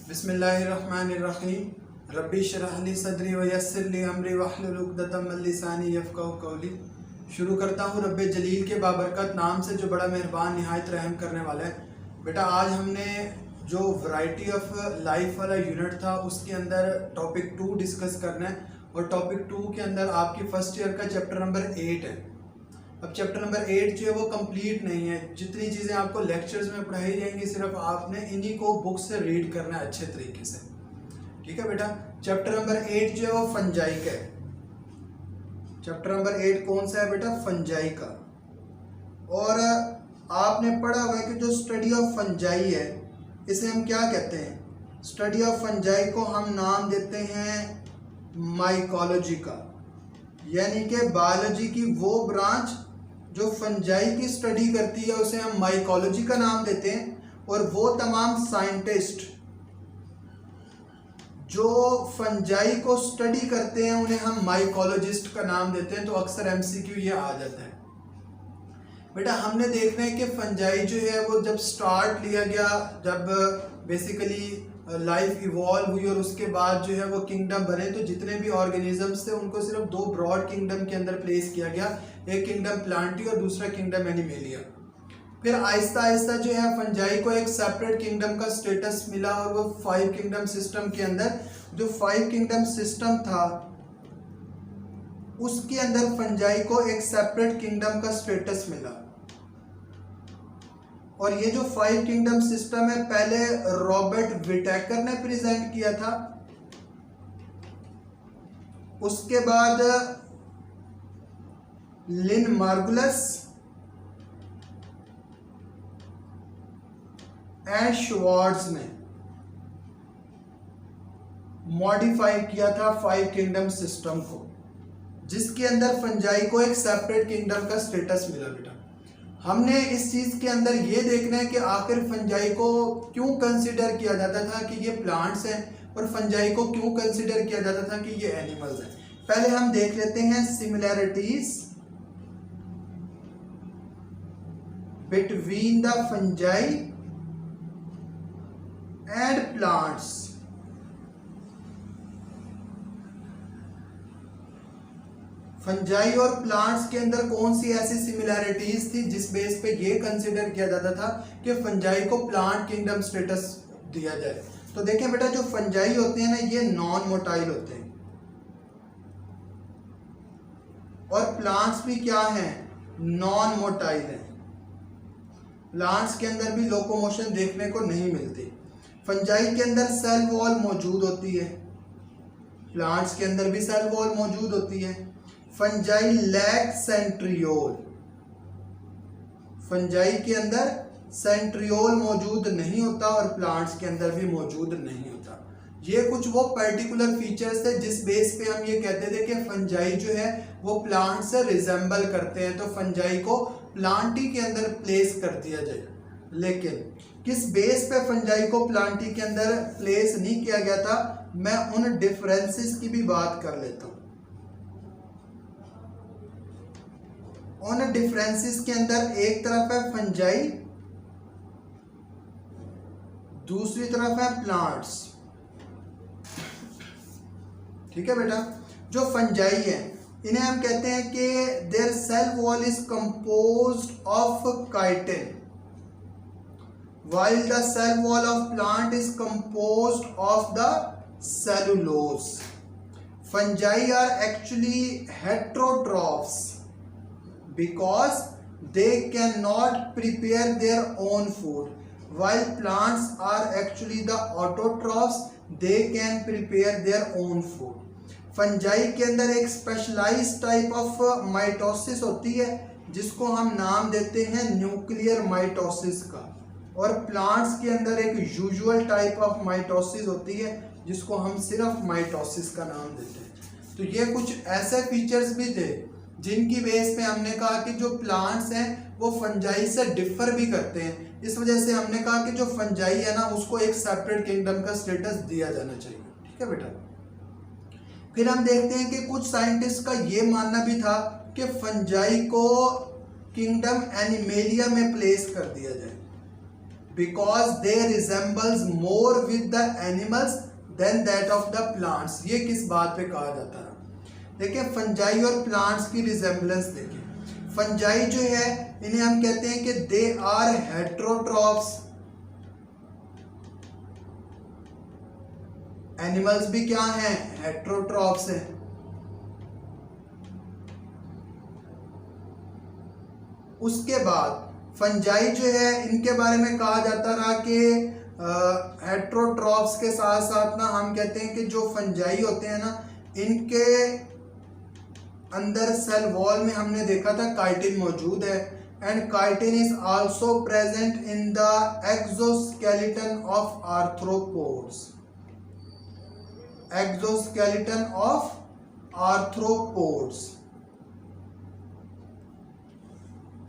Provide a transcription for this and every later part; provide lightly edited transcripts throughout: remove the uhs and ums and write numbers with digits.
बिस्मिल्लाहिर्रहमानिर्रहीम रब्बी इश्रह ली सदरी व यस्सिर ली अमरी वहलुल उक़दतम मिन लिसानी यफ़क़हू क़ौली। शुरू करता हूँ रब्बे जलील के बाबरकत नाम से जो बड़ा मेहरबान निहायत रहम करने वाला है। बेटा आज हमने जो वैरायटी ऑफ लाइफ वाला यूनिट था उसके अंदर टॉपिक 2 डिस्कस करना है और टॉपिक 2 के अंदर आपकी फर्स्ट ईयर का चैप्टर नंबर 8 है। अब चैप्टर नंबर 8 जो है वो कंप्लीट नहीं है। जितनी चीज़ें आपको लेक्चर्स में पढ़ाई जाएंगी सिर्फ आपने इन्हीं को बुक से रीड करना है अच्छे तरीके से। ठीक है बेटा, चैप्टर नंबर 8 जो है वो फंजाई का है। चैप्टर नंबर 8 कौन सा है बेटा? फंजाई का। और आपने पढ़ा हुआ है कि जो स्टडी ऑफ फंजाई है इसे हम क्या कहते हैं? स्टडी ऑफ फंजाई को हम नाम देते हैं माइकोलॉजी का, यानी कि बायोलॉजी की वो ब्रांच जो फंजाई की स्टडी करती है उसे हम माइकोलॉजी का नाम देते हैं। और वो तमाम साइंटिस्ट जो फंजाई को स्टडी करते हैं उन्हें हम माइकोलॉजिस्ट का नाम देते हैं। तो अक्सर एमसीक्यू ये आ जाता है। बेटा हमने देखना है कि फंजाई जो है वो जब स्टार्ट लिया गया, जब बेसिकली लाइफ इवॉल्व हुई और उसके बाद जो है वो किंगडम बने, तो जितने भी ऑर्गेनिजम्स थे उनको सिर्फ 2 ब्रॉड किंगडम के अंदर प्लेस किया गया, एक किंगडम प्लांटी और दूसरा किंगडम एनिमेलिया। फिर आहिस्ता आहिस्ता जो है फंजाई को एक सेपरेट किंगडम का स्टेटस मिला और वो 5 किंगडम सिस्टम के अंदर, जो 5 किंगडम सिस्टम था उसके अंदर फंजाई को एक सेपरेट किंगडम का स्टेटस मिला। और ये जो 5 किंगडम सिस्टम है पहले रॉबर्ट विटेकर ने प्रेजेंट किया था, उसके बाद लिन मार्गुलस एंड श्वार्ट्ज ने मॉडिफाई किया था 5 किंगडम सिस्टम को, जिसके अंदर फंजाई को एक सेपरेट किंगडम का स्टेटस मिला। बेटा हमने इस चीज के अंदर ये देखना है कि आखिर फंजाई को क्यों कंसीडर किया जाता था कि ये प्लांट्स हैं और फंजाई को क्यों कंसीडर किया जाता था कि ये एनिमल्स हैं। पहले हम देख लेते हैं similarities between the fungi and plants. Fungi और प्लांट्स के अंदर कौन सी ऐसी सिमिलैरिटीज थी जिस बेस पे ये कंसीडर किया जाता था कि फंजाई को प्लांट किंगडम स्टेटस दिया जाए? तो देखें बेटा, जो फंजाई होते हैं ना ये नॉन मोटाइल होते हैं और प्लांट्स भी क्या हैं? नॉन मोटाइल हैं। प्लांट्स के अंदर भी लोकोमोशन देखने को नहीं मिलती। फंजाई के अंदर सेल वॉल मौजूद होती है, प्लांट्स के अंदर भी सेल वॉल मौजूद होती है। फंजाई लैक सेंट्रियोल, फंजाई के अंदर सेंट्रियोल मौजूद नहीं होता और प्लांट्स के अंदर भी मौजूद नहीं होता। ये कुछ वो पर्टिकुलर फीचर्स थे जिस बेस पे हम ये कहते थे कि फंजाई जो है वो प्लांट से रिजेंबल करते हैं, तो फंजाई को प्लांटी के अंदर प्लेस कर दिया जाए। लेकिन किस बेस पे फंजाई को प्लांटी के अंदर प्लेस नहीं किया गया था, मैं उन डिफरेंसेस की भी बात कर लेता हूँ। उन डिफरेंसेस के अंदर एक तरफ है फंजाई, दूसरी तरफ है प्लांट्स। ठीक है बेटा, जो फंजाई है इन्हें हम कहते हैं कि there cell wall is composed of chitin, while the cell wall of plant is composed of the cellulose. Fungi are actually heterotrophs because they cannot prepare their own food, while plants are actually the autotrophs, they can prepare their own food. Fungi के अंदर एक specialised type of mitosis होती है जिसको हम नाम देते हैं न्यूक्लियर माइटोसिस का, और प्लांट्स के अंदर एक यूजुअल टाइप ऑफ माइटोसिस होती है जिसको हम सिर्फ माइटोसिस का नाम देते हैं। तो ये कुछ ऐसे फीचर्स भी थे जिनकी बेस पे हमने कहा कि जो प्लांट्स हैं वो फंजाई से डिफर भी करते हैं। इस वजह से हमने कहा कि जो फंजाई है ना उसको एक सेपरेट किंगडम का स्टेटस दिया जाना चाहिए। ठीक है बेटा, फिर हम देखते हैं कि कुछ साइंटिस्ट का ये मानना भी था कि फंजाई को किंगडम एनिमेलिया में प्लेस कर दिया जाए। Because they resembles more with the animals than that of the plants. ये किस बात पे कहा जाता है? देखिए फंजाई और प्लांट्स की रिजेंबलेंस देखिए। फंजाई जो है इन्हें हम कहते हैं कि दे आर हेट्रोट्रॉफ्स। एनिमल्स भी क्या हैं? हेट्रोट्रॉफ्स हैं। उसके बाद फंजाई जो है इनके बारे में कहा जाता रहा कि हेट्रोट्रॉफ्स के साथ साथ ना हम कहते हैं कि जो फंजाई होते हैं ना इनके अंदर सेल वॉल में हमने देखा था काइटिन मौजूद है, and chitin is also present in the exoskeleton of arthropods. Exoskeleton of arthropods.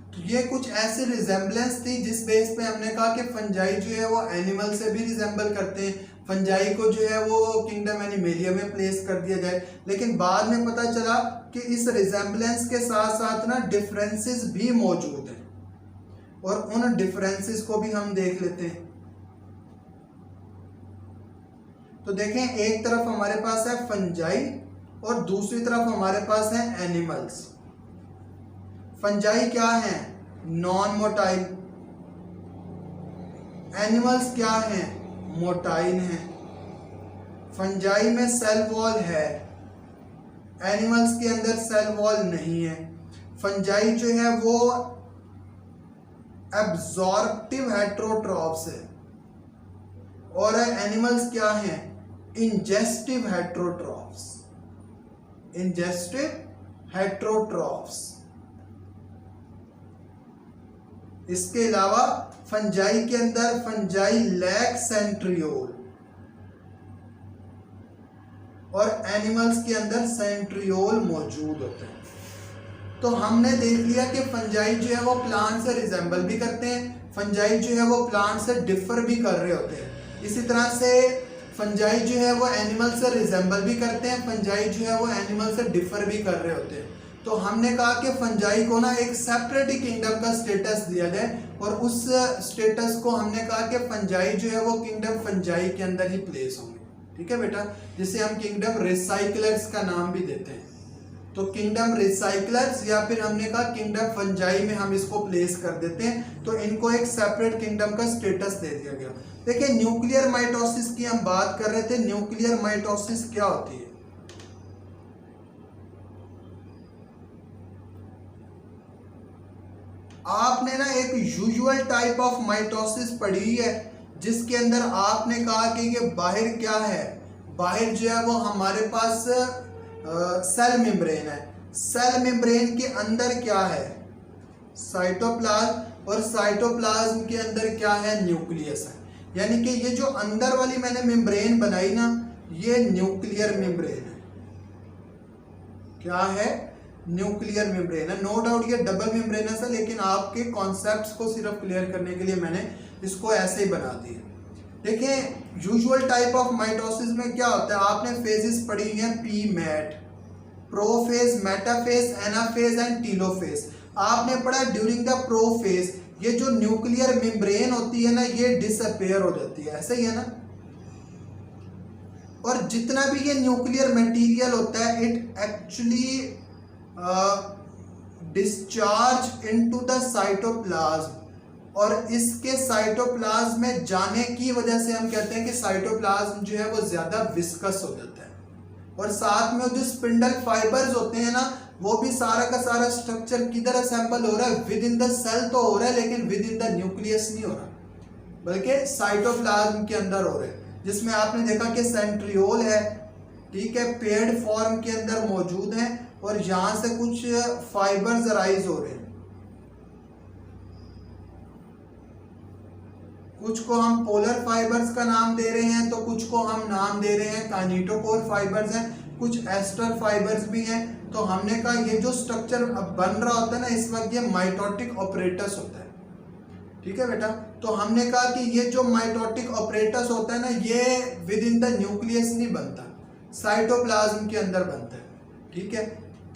तो ये कुछ ऐसी रिजेंबलेंस थी जिस बेस पे हमने कहा कि फंजाई जो है वो एनिमल से भी रिजेंबल करते हैं, फंजाई को जो है वो किंगडम एनिमेलिया में प्लेस कर दिया जाए। लेकिन बाद में पता चला कि इस रिजेंबलेंस के साथ साथ ना डिफरेंसेस भी मौजूद हैं, और उन डिफरेंसेस को भी हम देख लेते हैं। तो देखें, एक तरफ हमारे पास है फंजाई और दूसरी तरफ हमारे पास है एनिमल्स। फंजाई क्या है? Non motile. एनिमल्स क्या हैं? मोटाइल हैं। फंजाई में सेल वॉल है, एनिमल्स के अंदर सेल वॉल नहीं है। फंजाई जो है वो एब्जॉर्प्टिव हेट्रोट्रॉफ्स है, और एनिमल्स क्या हैं? Ingestive heterotrophs. Ingestive heterotrophs. इसके अलावा फंजाई के अंदर फंजाई लैक सेंट्रियोल, और एनिमल्स के अंदर सेंट्रियोल मौजूद होते हैं। तो हमने देख लिया कि फंजाई जो है वो प्लांट से रिजेंबल भी करते हैं, फंजाई जो है वो प्लांट से डिफर भी कर रहे होते हैं। इसी तरह से फंजाई जो है वो एनिमल से रिजेंबल भी करते हैं, फंजाई जो है वो एनिमल से डिफर भी कर रहे होते हैं। तो हमने कहा कि फंजाई को ना एक सेपरेट ही किंगडम का स्टेटस दिया जाए, और उस स्टेटस को हमने कहा कि फंजाई जो है वो किंगडम फंजाई के अंदर ही प्लेस होंगे। ठीक है बेटा, जिसे हम किंगडम रिसाइक्लर्स का नाम भी देते हैं। तो किंगडम रिसाइक्लर्स या फिर हमने कहा किंगडम फंजाई में हम इसको प्लेस कर देते हैं, तो इनको एक सेपरेट किंगडम का स्टेटस दे दिया गया। देखिए, न्यूक्लियर माइटोसिस की हम बात कर रहे थे। न्यूक्लियर माइटोसिस क्या होती है? आपने ना एक यूजुअल टाइप ऑफ माइटोसिस पढ़ी है, जिसके अंदर आपने कहा कि ये बाहर क्या है? बाहर जो है वो हमारे पास सेल मेम्ब्रेन है। सेल मेम्ब्रेन के अंदर क्या है? साइटोप्लाज्म, और साइटोप्लाज्म के अंदर क्या है? न्यूक्लियस है। यानी कि ये जो अंदर वाली मैंने मेम्ब्रेन बनाई ना, ये न्यूक्लियर मेम्ब्रेन है। क्या है? न्यूक्लियर मेम्ब्रेन है। नो डाउट ये डबल मेम्ब्रेन है, लेकिन आपके कॉन्सेप्ट्स को सिर्फ क्लियर करने के लिए मैंने इसको ऐसे ही बना दिया। देखिए, यूजुअल टाइप ऑफ माइटोसिस में क्या होता है? आपने फेजेस पढ़ी हैं, P MAT, prophase, metaphase, anaphase and telophase. आपने पढ़ा ड्यूरिंग द प्रोफेज ये जो न्यूक्लियर मेम्ब्रेन होती है ना, ये डिसअपेयर हो जाती है, ऐसा ही है ना। और जितना भी ये न्यूक्लियर मटेरियल होता है, it actually discharge into the cytoplasm, और इसके साइटोप्लाज्म में जाने की वजह से हम कहते हैं कि साइटोप्लाज्म जो है वो ज्यादा विस्कस हो जाता है, और साथ में जो स्पिंडल फाइबर्स होते हैं ना, वो भी सारा का सारा स्ट्रक्चर किधर असेंबल हो रहा है? विद इन द सेल तो हो रहा है, लेकिन विद इन द न्यूक्लियस नहीं हो रहा, बल्कि साइटोप्लाज्म के अंदर हो रहा है, जिसमें आपने देखा कि सेंट्रियोल है, ठीक है, पेड फॉर्म के अंदर मौजूद है, और यहां से कुछ फाइबर्स अराइज हो रहे हैं। कुछ को हम पोलर फाइबर्स का नाम दे रहे हैं, तो कुछ को हम नाम दे रहे हैं काइनेटोकोर फाइबर्स हैं, कुछ एस्टर फाइबर्स भी हैं। तो हमने कहा ये जो स्ट्रक्चर अब बन रहा होता है ना इस वक्त, ये माइटोटिक ऑपरेटस होता है। ठीक है बेटा, तो हमने कहा कि ये जो माइटोटिक ऑपरेटस होता है ना, ये विद इन द न्यूक्लियस नहीं बनता, साइटोप्लाज्म के अंदर बनता है। ठीक है,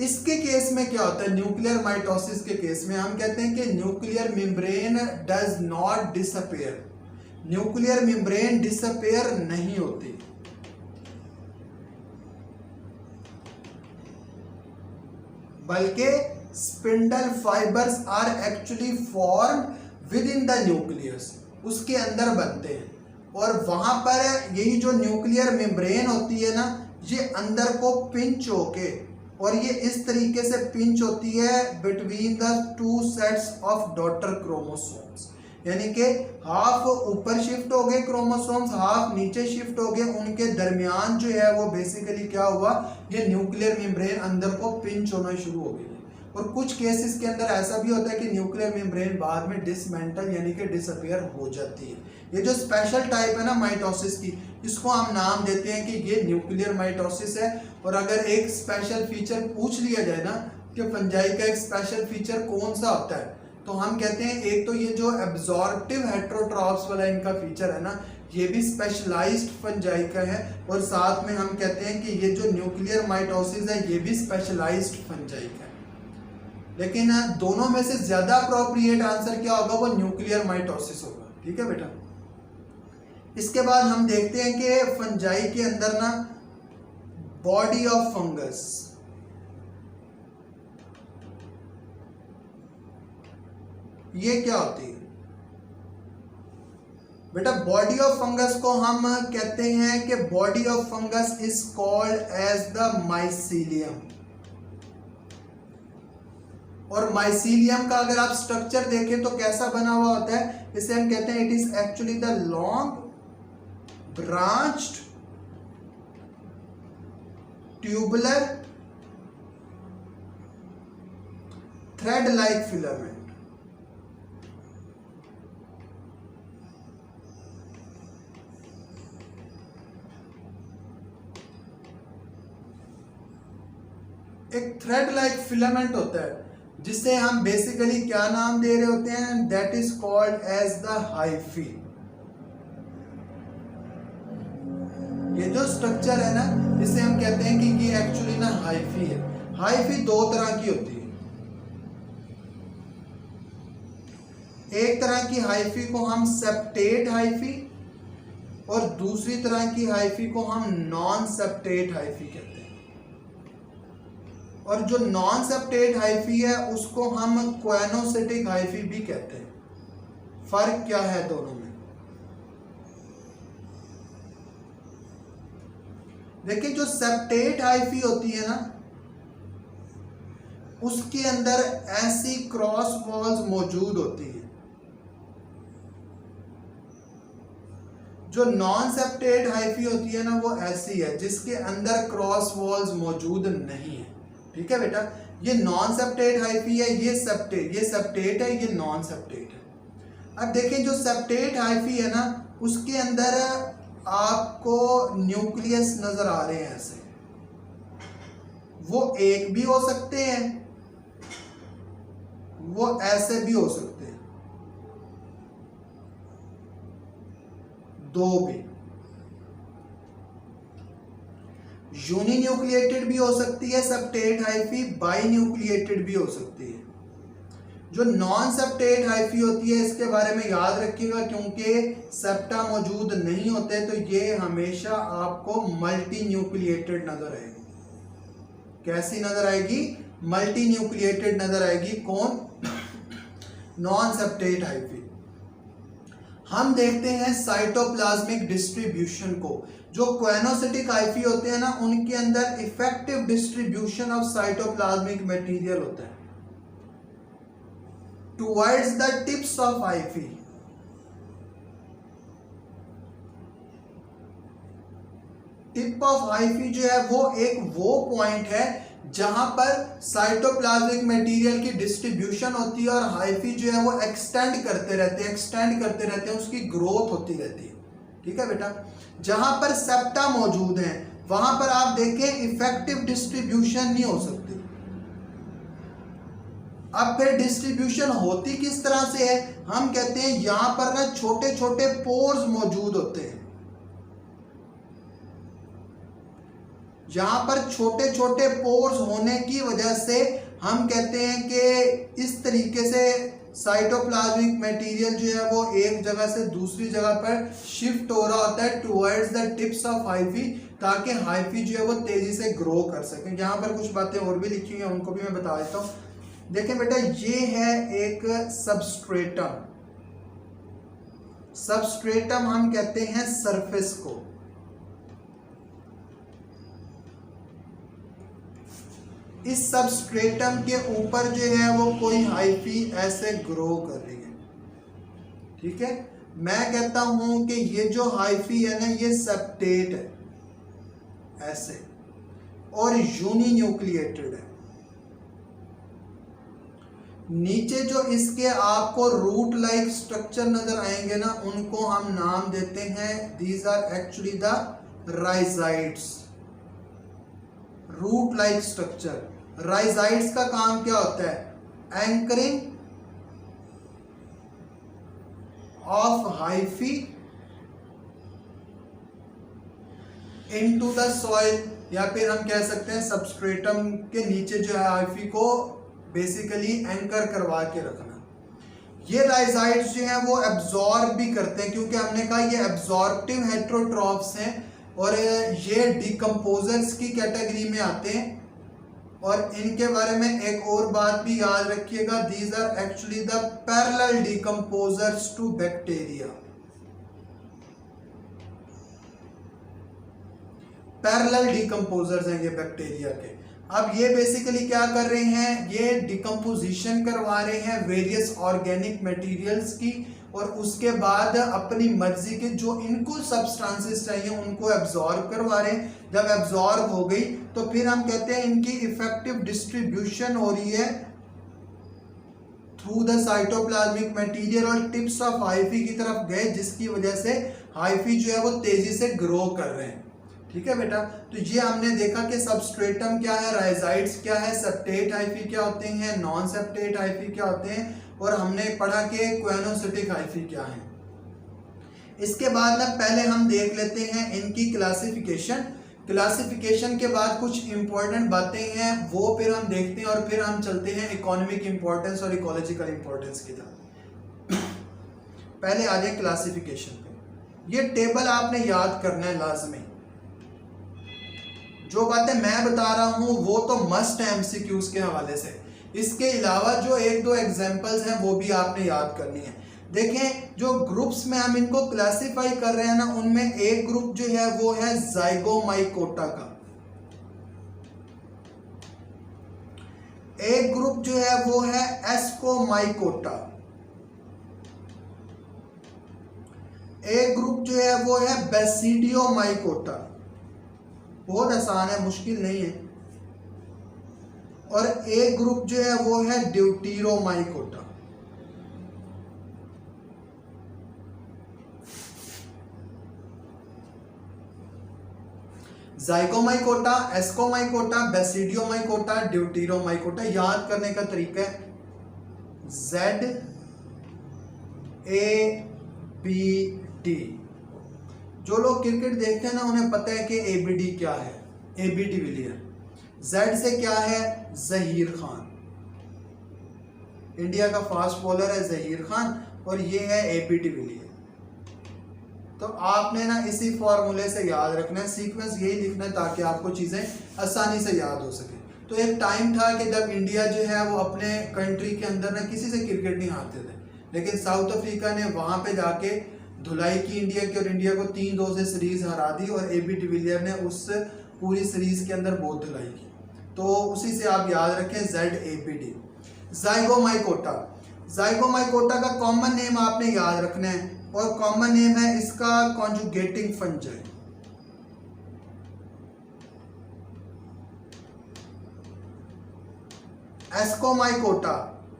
इसके केस में क्या होता है? न्यूक्लियर माइटोसिस के केस में हम कहते हैं कि nuclear membrane does not disappear, nuclear membrane disappear नहीं होती, बल्कि spindle fibres are actually formed within the nucleus, उसके अंदर बनते हैं। और वहां पर यही जो न्यूक्लियर मेम्ब्रेन होती है ना, ये अंदर को पिंच होके, और ये इस तरीके से पिंच होती है between the two sets of daughter chromosomes, यानी कि हाफ ऊपर शिफ्ट हो गए क्रोमोसोम्स, हाफ नीचे शिफ्ट हो गए, उनके दरमियान जो है वो बेसिकली क्या हुआ, ये न्यूक्लियर मेम्ब्रेन अंदर को पिंच होना शुरू हो गई। और कुछ केसेस के अंदर ऐसा भी होता है कि न्यूक्लियर मेम्ब्रेन बाद में डिसमेंटल यानी कि डिसअपियर हो जाती है। ये जो स्पेशल टाइप है ना माइटोसिस की, इसको हम नाम देते हैं कि ये न्यूक्लियर माइटोसिस है। और अगर एक स्पेशल फीचर पूछ लिया जाए ना कि फंजाई का एक स्पेशल फीचर कौन सा होता है, तो हम कहते हैं एक तो ये जो एब्जॉर्प्टिव हेटेरोट्रॉप्स वाला इनका फीचर है ना, ये भी स्पेशलाइज्ड फंजाई का है। और साथ में हम कहते हैं कि ये जो न्यूक्लियर माइटोसिस है ये भी स्पेशलाइज्ड फंजाई का है। लेकिन दोनों में से ज्यादा अप्रोप्रिएट आंसर क्या होगा, वो न्यूक्लियर माइटोसिस होगा। ठीक है बेटा। इसके बाद हम देखते हैं कि फंजाई के अंदर ना बॉडी ऑफ फंगस, ये क्या होती है बेटा? बॉडी ऑफ फंगस को हम कहते हैं कि body of fungus is called as the mycelium. और माइसीलियम का अगर आप स्ट्रक्चर देखें तो कैसा बना हुआ होता है, इसे हम कहते हैं it is actually the long branched tubular thread like filament. एक थ्रेड लाइक फिलामेंट होता है जिसे हम बेसिकली क्या नाम दे रहे होते हैं, that is called as the hyphae. ये जो स्ट्रक्चर है ना, इसे हम कहते हैं कि ये एक्चुअली ना हाइफी है। हाइफी दो तरह की होती है, एक तरह की हाइफी को हम सेप्टेट हाइफी और दूसरी तरह की हाइफी को हम नॉन सेप्टेट हाइफी कहते हैं। और जो नॉन सेप्टेट हाइफी है उसको हम क्वेनोसिटिक हाइफी भी कहते हैं। फर्क क्या है दोनों में? देखिए, जो सेप्टेट हाइफी होती है ना, उसके अंदर ऐसी क्रॉस वॉल्स मौजूद होती है। जो नॉन सेप्टेट हाइफी होती है ना, वो ऐसी है जिसके अंदर क्रॉस वॉल्स मौजूद नहीं है। ठीक है बेटा, ये नॉन सेप्टेट हाइफी है, ये सेप्टेट है, ये नॉन सेप्टेट है। अब देखिए, जो सेप्टेट हाइफी है ना, उसके अंदर आपको न्यूक्लियस नजर आ रहे हैं ऐसे। वो एक भी हो सकते हैं, वो ऐसे भी हो सकते हैं, दो भी। यूनी न्यूक्लिएटेड भी हो सकती है सेप्टेट हाइफी, बाई न्यूक्लिएटेड भी हो सकती है। जो नॉन सेप्टेट हाइफी होती है, इसके बारे में याद रखिएगा, क्योंकि सेप्टा मौजूद नहीं होते तो ये हमेशा आपको मल्टी न्यूक्लिएटेड नजर आएगी। कैसी नजर आएगी? मल्टी न्यूक्लिएटेड नजर आएगी। कौन? Non septate hyphae. हम देखते हैं साइटोप्लाज्मिक डिस्ट्रीब्यूशन को। जो क्वेनोसिटिक हाइफी होते हैं ना, उनके अंदर effective distribution of cytoplasmic material होता है towards the tips of hyphae. Tip of hyphae जो है वो पॉइंट है जहां पर साइटोप्लाज्मिक मटेरियल की डिस्ट्रीब्यूशन होती है और हाइफी जो है वो एक्सटेंड करते रहते हैं, उसकी ग्रोथ होती रहती है। ठीक है बेटा। जहां पर सेप्टा मौजूद है वहां पर आप देखें इफेक्टिव डिस्ट्रीब्यूशन नहीं हो सकती। अब फिर डिस्ट्रीब्यूशन होती किस तरह से है? हम कहते हैं यहां पर ना छोटे छोटे पोर्स मौजूद होते हैं। यहां पर छोटे छोटे पोर्स होने की वजह से हम कहते हैं कि इस तरीके से साइटोप्लाज्मिक मटेरियल जो है वो एक जगह से दूसरी जगह पर शिफ्ट हो रहा होता है towards the tips of hyphae, ताकि हाइफी जो है वो तेजी से ग्रो कर सके। यहाँ पर कुछ बातें और भी लिखी हुई हैं, उनको भी मैं बता देता हूँ। देखें बेटा, ये है एक सबस्ट्रेटम। सबस्ट्रेटम हम कहते हैं सरफेस को। इस सबस्ट्रेटम के ऊपर जो है वो कोई हाइफी ऐसे ग्रो कर रही है, ठीक है। मैं कहता हूं कि ये जो हाइफी है ना, ये सेप्टेट है ऐसे, और यूनिन्यूक्लिएटेड है। नीचे जो इसके आपको रूट लाइक स्ट्रक्चर नजर आएंगे ना, उनको हम नाम देते हैं, these are actually the rhizoids. Root like structure, rhizoids का काम क्या होता है? Anchoring of hyphae into the soil, या फिर हम कह सकते हैं सबस्ट्रेटम के नीचे जो है हाइफी को बेसिकली एंकर करवा के रखना। ये राइजाइड्स जो हैं वो एब्जॉर्ब भी करते हैं, क्योंकि हमने कहा ये एब्जॉर्प्टिव हेट्रोट्रॉफ्स हैं और ये डिकम्पोजर्स की कैटेगरी में आते हैं। और इनके बारे में एक और बात भी याद रखिएगा, these are actually the parallel decomposers to bacteria. Parallel decomposers हैं ये बैक्टीरिया के। अब ये बेसिकली क्या कर रहे हैं? ये डिकम्पोजिशन करवा रहे हैं वेरियस ऑर्गेनिक मटेरियल्स की, और उसके बाद अपनी मर्जी के जो इनको सब्सटेंसेस चाहिए उनको एब्जॉर्ब करवा रहे हैं। जब एब्जॉर्ब हो गई तो फिर हम कहते हैं इनकी इफेक्टिव डिस्ट्रीब्यूशन हो रही है थ्रू द साइटोप्लाज्मिक मटेरियल और टिप्स ऑफ हाइफी की तरफ गए, जिसकी वजह से हाइफी जो है वो तेजी से ग्रो कर रहे हैं। ठीक है बेटा, तो ये हमने देखा कि सबस्ट्रेटम क्या है, राइजाइड्स क्या है, सेप्टेट हाइफी क्या होते हैं, नॉन सेप्टेट हाइफी क्या होते हैं, और हमने पढ़ा कि क्वेनोसिटिक हाइफी क्या है। इसके बाद ना पहले हम देख लेते हैं इनकी क्लासिफिकेशन। क्लासिफिकेशन के बाद कुछ इंपॉर्टेंट बातें हैं वो फिर हम देखते हैं, और फिर हम चलते हैं इकोनॉमिक इंपॉर्टेंस और इकोलॉजिकल इंपॉर्टेंस की तरफ। पहले आ जाए क्लासिफिकेशन पे। ये टेबल आपने याद करना है लाजमी। जो बातें मैं बता रहा हूं वो तो मस्ट है एमसीक्यूज के हवाले से, इसके अलावा जो एक दो एग्जांपल्स हैं वो भी आपने याद करनी है। देखें, जो ग्रुप्स में हम इनको क्लासिफाई कर रहे हैं ना, उनमें एक ग्रुप जो है वो है जाइगोमाइकोटा का, एक ग्रुप जो है वो है एस्कोमाइकोटा, एक ग्रुप जो है वो है बेसिडियोमाइकोटा। बहुत आसान है, मुश्किल नहीं है। और एक ग्रुप जो है वो है deuteromycota. Zygomycota, ascomycota, basidiomycota, deuteromycota. याद करने का तरीका है ZABD। जो लोग क्रिकेट देखते हैं ना उन्हें पता है कि ABD क्या है, AB डिविलियर। Z से क्या है? जहीर खान, इंडिया का फास्ट बॉलर है जहीर खान, और ये है AB डिविलियर। तो आपने ना इसी फॉर्मूले से याद रखना है, सीक्वेंस यही लिखना है ताकि आपको चीज़ें आसानी से याद हो सके। तो एक टाइम था कि जब इंडिया जो है वो अपने कंट्री के अंदर ना किसी से क्रिकेट नहीं हारते थे, लेकिन साउथ अफ्रीका ने वहाँ पे जाके धुलाई की इंडिया की, और इंडिया को 3-2 से सीरीज हरा दी, और AB डिविलियर ने उस पूरी सीरीज के अंदर बहुत धुलाई की। तो उसी से आप याद रखें ZABD। जाइगोमाइकोटा, जाइगोमाइकोटा का कॉमन नेम आपने याद रखना है, और कॉमन नेम है इसका conjugating fungi. Ascomycota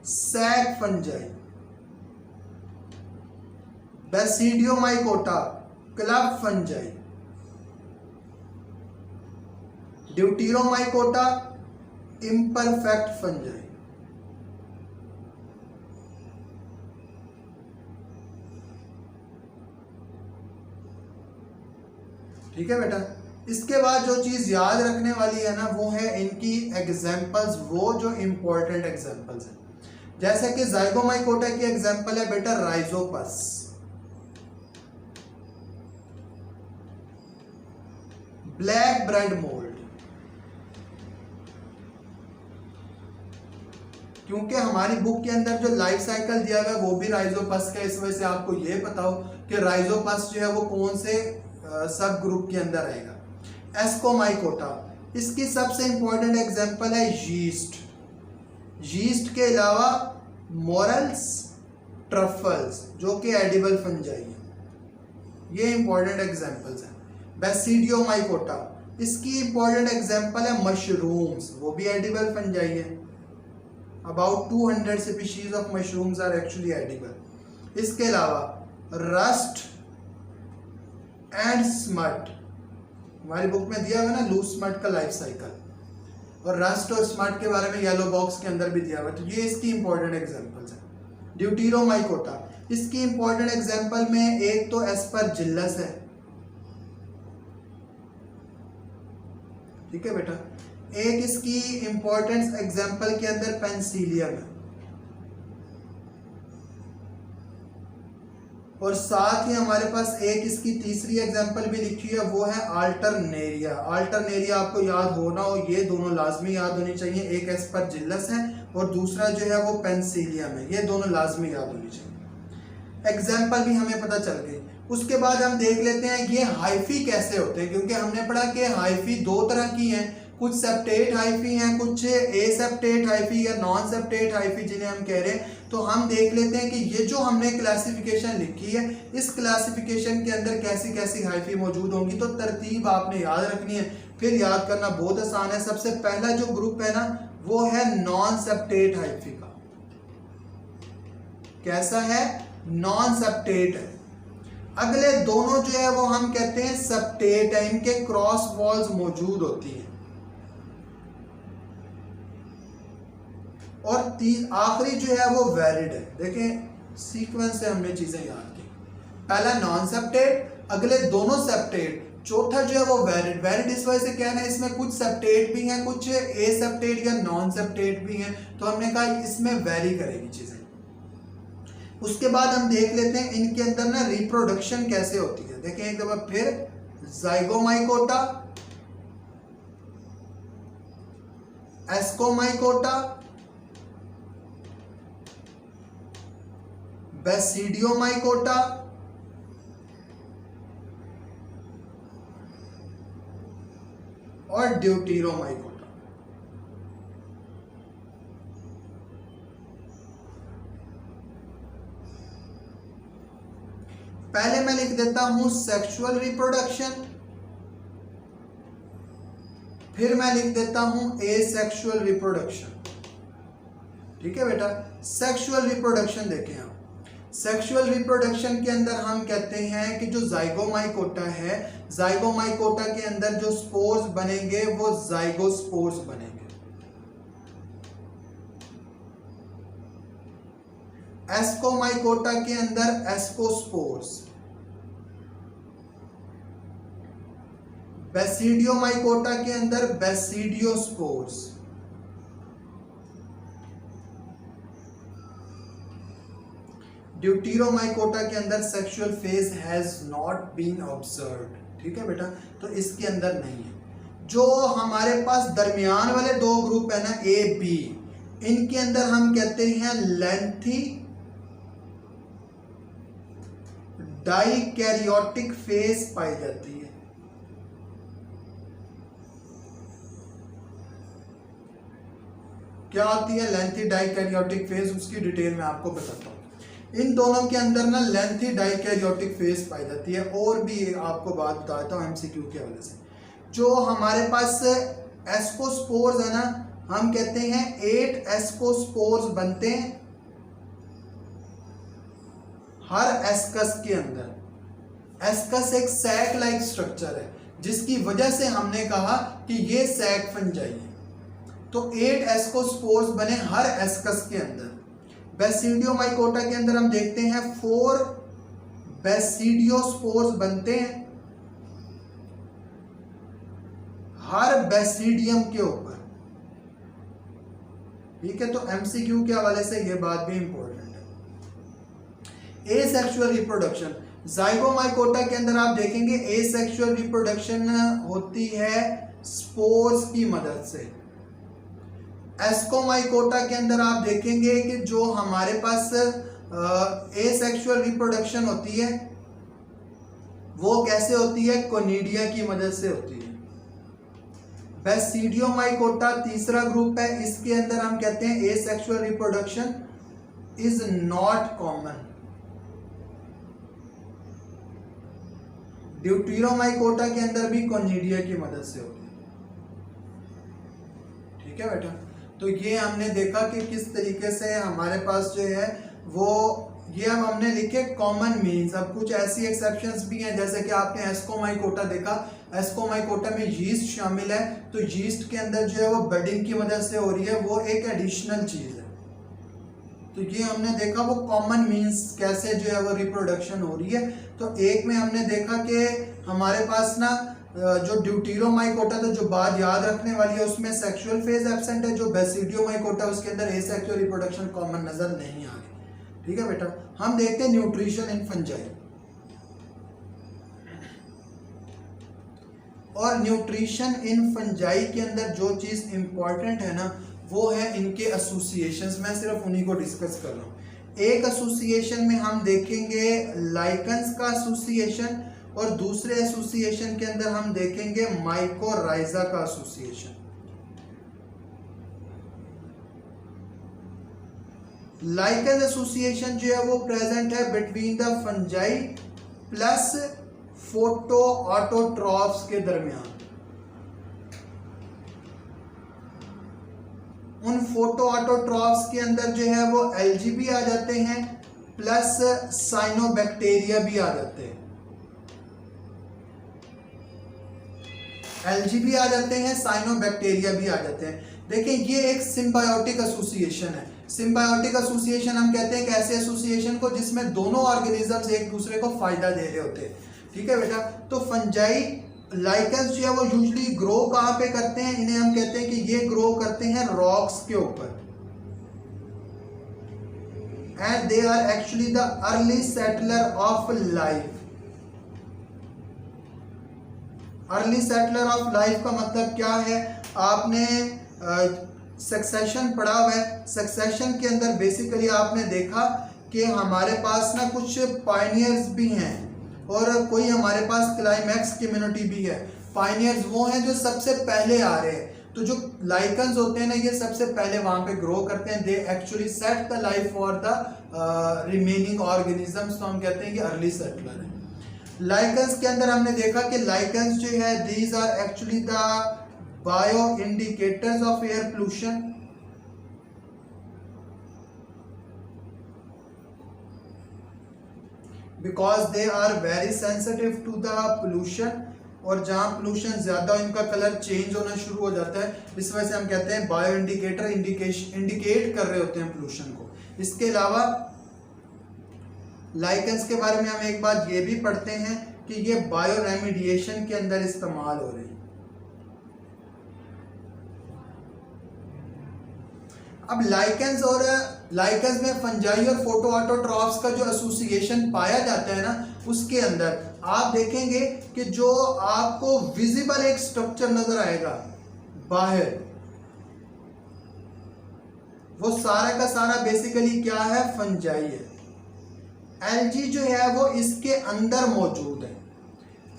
sac fungi, basidiomycota club fungi, deuteromycota imperfect fungi. ठीक है बेटा, इसके बाद जो चीज याद रखने वाली है ना वो है इनकी एग्जाम्पल्स, वो जो इंपॉर्टेंट एग्जाम्पल्स हैं। जैसे कि जाइगोमाइकोटा की एग्जांपल है बेटा राइजोपस, ब्लैक ब्रेड मोल्ड, क्योंकि हमारी बुक के अंदर जो लाइफ साइकिल दिया हुआ है वो भी राइजोपस का, इस वजह से आपको ये पता हो कि राइजोपस जो है वो कौन से सब ग्रुप के अंदर आएगा। एस्कोमाइकोटा, इसकी सबसे इंपॉर्टेंट एग्जांपल है यीस्ट। यीस्ट के अलावा मोरल्स, ट्रफल्स जो कि एडिबल फंजाई है, ये इंपॉर्टेंट एग्जांपल्स हैं। बेसिडियोमाइकोटा, इसकी इंपॉर्टेंट एग्जांपल है मशरूम्स, वो भी एडिबल फंजाई है। About 200 species of mushrooms are actually edible. इसके अलावा रस्ट एंड स्मट, हमारी बुक में दिया हुआ ना लूज स्मट का लाइफ साइकिल, और रस्ट और स्मट के बारे में येलो बॉक्स के अंदर भी दिया हुआ है, तो ये इसकी इंपॉर्टेंट एग्जांपल्स हैं। ड्यूटीरोमाइकोटा, इसकी इंपॉर्टेंट एग्जांपल में एक तो एस्परजिलस है, ठीक है बेटा, एक इसकी इंपॉर्टेंट एग्जांपल के अंदर पेंसिलियम है, और साथ ही हमारे पास एक इसकी तीसरी एग्जांपल भी लिखी है, वो है अल्टरनेरिया। अल्टरनेरिया आपको याद होना हो, ये दोनों लाजमी याद होनी चाहिए, एक एस्परजिलस है और दूसरा जो है वो पेंसिलियम है, ये दोनों लाजमी याद होनी चाहिए। एग्जांपल भी हमें पता चल गई। उसके बाद हम देख लेते हैं ये हाइफी कैसे होते हैं, क्योंकि हमने पढ़ा कि हाइफी दो तरह की हैं, कुछ सेप्टेट हाइफी हैं, कुछ एसेप्टेट हाइफी या नॉन सेप्टेट हाइफी जिन्हें हम कह रहे हैं। तो हम देख लेते हैं कि ये जो हमने क्लासिफिकेशन लिखी है, इस क्लासिफिकेशन के अंदर कैसी कैसी हाइफी मौजूद होंगी। तो तरतीब आपने याद रखनी है, फिर याद करना बहुत आसान है। सबसे पहला जो ग्रुप है ना वो है नॉन सेप्टेट हाइफी का। कैसा है? नॉन सेप्टेट है। अगले दोनों जो है वो हम कहते हैं सेप्टेट है, इनके क्रॉस वॉल्स मौजूद होती हैं। और आखिरी जो है वो वैरिड है। देखें सीक्वेंस से हमने चीजें याद की, पहला नॉन सेप्टेट, अगले दोनों सेप्टेट, चौथा जो है वो वैरिड। वैरिड इस वजह से कहना है इसमें कुछ सेप्टेट भी हैं, कुछ एसेप्टेट या नॉन सेप्टेट भी हैं, तो हमने कहा इसमें वैरी करेगी चीजें। उसके बाद हम देख लेते हैं इनके अंदर ना रिप्रोडक्शन कैसे होती है। देखें एक दफा फिर, जाइगोमाइकोटा, एस्कोमाइकोटा, बेसिडियोमाइकोटा, और ड्यूटीरोमाइकोटा। पहले मैं लिख देता हूं सेक्सुअल रिप्रोडक्शन, फिर मैं लिख देता हूं एसेक्सुअल रिप्रोडक्शन। ठीक है बेटा, सेक्सुअल रिप्रोडक्शन देखें आप। सेक्सुअल रिप्रोडक्शन के अंदर हम कहते हैं कि जो जाइगोमाइकोटा है, जाइगोमाइकोटा के अंदर जो स्पोर्स बनेंगे वो जाइगोस्पोर्स बनेंगे। एस्कोमाइकोटा के अंदर एस्कोस्पोर्स, बेसिडियोमाइकोटा के अंदर बेसिडियोस्पोर्स, ड्यूटीरोमाइकोटा के अंदर sexual phase has not been observed. ठीक है बेटा, तो इसके अंदर नहीं है। जो हमारे पास दरमियान वाले दो ग्रुप है ना ए बी, इनके अंदर हम कहते हैं लेंथी डाइकैरियोटिक फेज पाई जाती है। क्या आती है लेंथी डाइकैरियोटिक फेज, उसकी डिटेल में आपको बताता हूँ। इन दोनों के अंदर ना लेंथी डाइकैरियोटिक फेज पाई जाती है। और भी आपको बात बताता हूँ एमसीक्यू के हवाले से। जो हमारे पास एस्कोस्पोर्स है ना, हम कहते हैं 8 एस्कोस्पोर्स बनते हैं हर एस्कस के अंदर। एस्कस एक सैक लाइक स्ट्रक्चर है, जिसकी वजह से हमने कहा कि ये सैक फंजाई है। तो 8 एस्कोस्पोर्स बने हर एस्कस के अंदर। बेसिडियोमाइकोटा के अंदर हम देखते हैं 4 बेसिडियोस्पोर्स बनते हैं हर बेसिडियम के ऊपर। ठीक है, तो MCQ के हवाले से ये बात भी इंपॉर्टेंट है। एसेक्सुअल रिप्रोडक्शन, जाइगोमाइकोटा के अंदर आप देखेंगे एसेक्सुअल रिप्रोडक्शन होती है स्पोर्स की मदद से। एस्कोमाइकोटा के अंदर आप देखेंगे कि जो हमारे पास एसेक्सुअल रिप्रोडक्शन होती है वो कैसे होती है, कोनिडिया की मदद से होती है। बेसिडियोमाइकोटा तीसरा ग्रुप है, इसके अंदर हम कहते हैं asexual reproduction is not common. Deuteromycota के अंदर भी कोनिडिया की मदद से होती है। ठीक है बेटा, तो ये हमने देखा कि किस तरीके से हमारे पास जो है वो ये अब हमने लिखे कॉमन मीन्स। अब कुछ ऐसी एक्सेप्शंस भी हैं, जैसे कि आपने एस्कोमाइकोटा देखा, एस्कोमाइकोटा में यीस्ट शामिल है, तो यीस्ट के अंदर जो है वो बडिंग की मदद से हो रही है, वो एक एडिशनल चीज है। तो ये हमने देखा वो कॉमन मीन्स कैसे जो है वो रिप्रोडक्शन हो रही है। तो एक में हमने देखा कि हमारे पास ना जो ड्यूटेरोमाइकोटा था, जो बात याद रखने वाली है, उसमें सेक्सुअल फेज एब्सेंट है। जो बेसिडियोमाइकोटा उसके अंदर एसेक्सुअल रिप्रोडक्शन कॉमन नजर नहीं आ रही। ठीक है बेटा, हम देखते हैं न्यूट्रिशन इन फंजाई। और न्यूट्रिशन इन फंजाई के अंदर जो चीज इंपॉर्टेंट है ना वो है इनके एसोसिएशंस। मैं सिर्फ उन्हीं को डिस्कस कर रहा हूँ। एक एसोसिएशन में हम देखेंगे लाइकन्स का एसोसिएशन, और दूसरे एसोसिएशन के अंदर हम देखेंगे माइकोराइजा का एसोसिएशन। लाइकन एसोसिएशन जो है वो प्रेजेंट है between the fungi plus photo autotrophs के दरमियान। उन फोटो ऑटोट्रॉफ्स के अंदर जो है वो एल्गी भी आ जाते हैं प्लस साइनोबैक्टीरिया भी आ जाते हैं। एल्गी भी आ जाते हैं, साइनोबैक्टीरिया भी आ जाते हैं। देखिए ये एक सिम्बायोटिक एसोसिएशन है। सिम्बायोटिक एसोसिएशन हम कहते हैं एक ऐसे एसोसिएशन को जिसमें दोनों ऑर्गेनिजम्स एक दूसरे को फायदा दे रहे होते हैं। ठीक है बेटा, तो फंजाई लाइकन्स जो है वो यूजुअली ग्रो कहाँ पे करते हैं, इन्हें हम कहते हैं कि ये ग्रो करते हैं रॉक्स के ऊपर। And they are actually the early settler of life. Early settler of life का मतलब क्या है, आपने सक्सेशन पढ़ा हुआ है। सक्सेशन के अंदर बेसिकली आपने देखा कि हमारे पास ना कुछ पायनियर्स भी हैं और कोई हमारे पास क्लाइमैक्स कम्युनिटी भी है। पायनियर्स वो हैं जो सबसे पहले आ रहे हैं। तो जो लाइकन्स होते हैं ना ये सबसे पहले वहां पे ग्रो करते हैं। They actually set the life for the remaining organisms, तो हम कहते हैं कि अर्ली सेटलर है। लाइकन्स के अंदर हमने देखा कि लाइकन्स जो है these are actually the bio indicators of air pollution. Because they are very sensitive to the pollution, और जहां पोल्यूशन ज्यादा इनका कलर चेंज होना शुरू हो जाता है। इस वजह से हम कहते हैं बायो इंडिकेटर, इंडिकेट कर रहे होते हैं पोल्यूशन को। इसके अलावा लाइकन्स के बारे में हम एक बात ये भी पढ़ते हैं कि ये बायो रेमिडिएशन के अंदर इस्तेमाल हो रहे हैं। अब लाइकन्स में फंजाई और फोटो ऑटोट्रॉफ्स का जो एसोसिएशन पाया जाता है ना, उसके अंदर आप देखेंगे कि जो आपको विजिबल एक स्ट्रक्चर नजर आएगा बाहर, वो सारा का सारा बेसिकली क्या है, फंजाई है। एल्गी जो है वो इसके अंदर मौजूद है।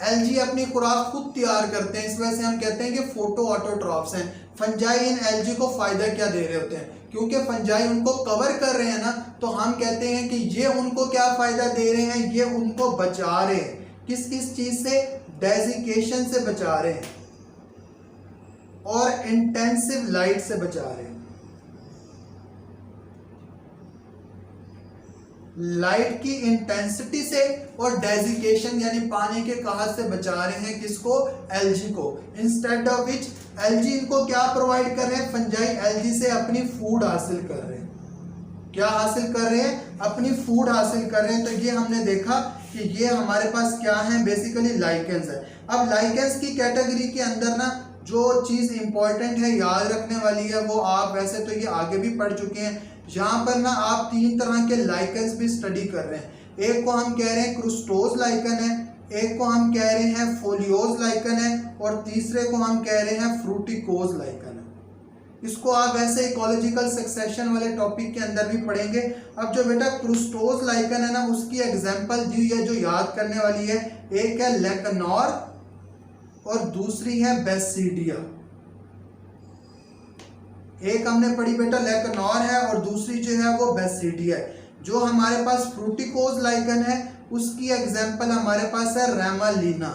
एल्गी अपनी खुराक खुद तैयार करते हैं, इस वजह से हम कहते हैं कि फोटो ऑटोट्रॉफ्स हैं। फंजाई इन एल्गी को फायदा क्या दे रहे होते हैं, क्योंकि फंजाई उनको कवर कर रहे हैं ना, तो हम कहते हैं कि ये उनको क्या फायदा दे रहे हैं, ये उनको बचा रहे हैं। किस किस चीज से, डेजिकेशन से बचा रहे हैं और इंटेंसिव लाइट से बचा रहे हैं। लाइट की इंटेंसिटी से और डेजिकेशन यानी पानी के कहा से बचा रहे हैं किसको, एल्गी को। इंस्टेड ऑफ विच एल्गी इनको क्या प्रोवाइड कर रहे हैं, फंजाई एल्गी से अपनी फूड हासिल कर रहे हैं। क्या हासिल कर रहे हैं, अपनी फूड हासिल कर रहे हैं। तो ये हमने देखा कि ये हमारे पास क्या है, बेसिकली लाइकेंस है। अब लाइकेंस की कैटेगरी के अंदर ना जो चीज़ इंपॉर्टेंट है याद रखने वाली है वो आप वैसे तो ये आगे भी पढ़ चुके हैं। यहाँ पर ना आप 3 तरह के लाइकन्स भी स्टडी कर रहे हैं। एक को हम कह रहे हैं क्रुस्टोज लाइकन है, एक को हम कह रहे हैं फोलियोज लाइकन है, और तीसरे को हम कह रहे हैं फ्रूटिकोज लाइकन है। इसको आप वैसे इकोलॉजिकल सक्सेशन वाले टॉपिक के अंदर भी पढ़ेंगे। अब जो बेटा क्रुस्टोज लाइकन है ना, उसकी एग्जांपल दी है जो याद करने वाली है, एक है लेकनॉर और दूसरी है बेसिडिया। एक हमने पढ़ी बेटा लेकनॉर है और दूसरी जो है वो बेसिडिया है। जो हमारे पास फ्रूटिकोज लाइकन है उसकी एग्जांपल हमारे पास है रेमालीना।